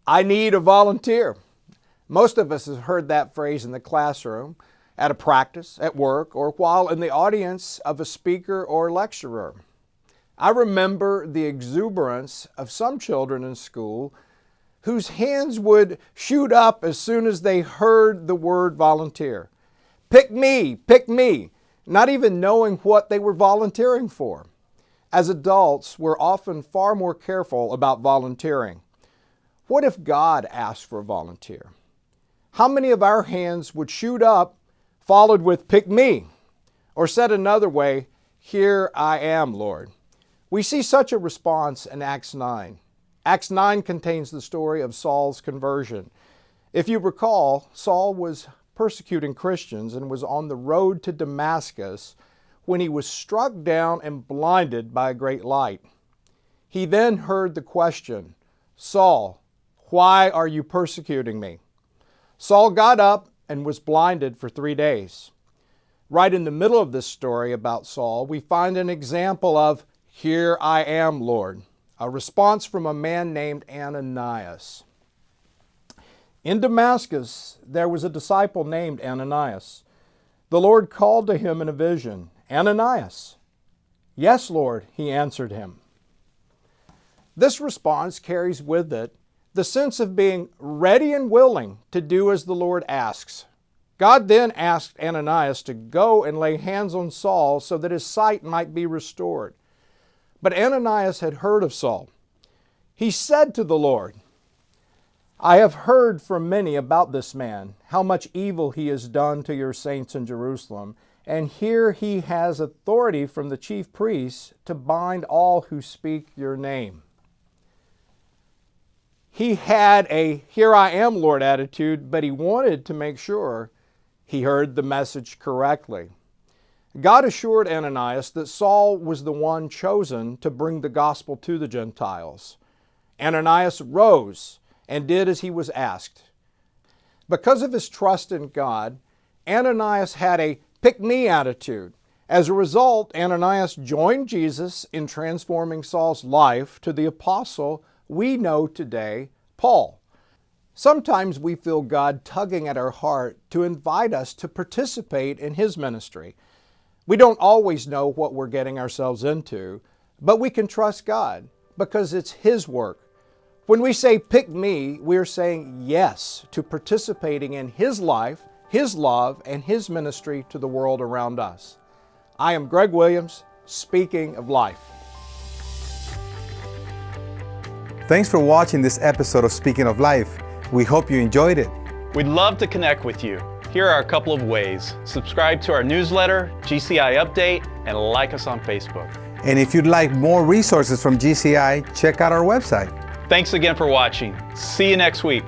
I need a volunteer. Most of us have heard that phrase in the classroom, at a practice, at work, or while in the audience of a speaker or lecturer. I remember the exuberance of some children in school whose hands would shoot up as soon as they heard the word volunteer. Pick me, not even knowing what they were volunteering for. As adults, we're often far more careful about volunteering. What if God asked for a volunteer? How many of our hands would shoot up, followed with pick me? Or said another way, here I am, Lord. We see such a response in Acts 9. Acts 9 contains the story of Saul's conversion. If you recall, Saul was persecuting Christians and was on the road to Damascus when he was struck down and blinded by a great light. He then heard the question, Saul, why are you persecuting me? Saul got up and was blinded for 3 days. Right in the middle of this story about Saul, we find an example of, here I am, Lord, a response from a man named Ananias. In Damascus, there was a disciple named Ananias. The Lord called to him in a vision, Ananias. Yes, Lord, he answered him. This response carries with it the sense of being ready and willing to do as the Lord asks. God then asked Ananias to go and lay hands on Saul so that his sight might be restored. But Ananias had heard of Saul. He said to the Lord, I have heard from many about this man, how much evil he has done to your saints in Jerusalem, and here he has authority from the chief priests to bind all who speak your name. He had a here I am, Lord attitude, but he wanted to make sure he heard the message correctly. God assured Ananias that Saul was the one chosen to bring the gospel to the Gentiles. Ananias rose and did as he was asked. Because of his trust in God, Ananias had a pick-me attitude. As a result, Ananias joined Jesus in transforming Saul's life to the apostle we know today, Paul. Sometimes we feel God tugging at our heart to invite us to participate in His ministry. We don't always know what we're getting ourselves into, but we can trust God because it's His work. When we say pick me, we're saying yes to participating in His life, His love, and His ministry to the world around us. I am Greg Williams, speaking of life. Thanks for watching this episode of Speaking of Life. We hope you enjoyed it. We'd love to connect with you. Here are a couple of ways. Subscribe to our newsletter, GCI Update, and like us on Facebook. And if you'd like more resources from GCI, check out our website. Thanks again for watching. See you next week.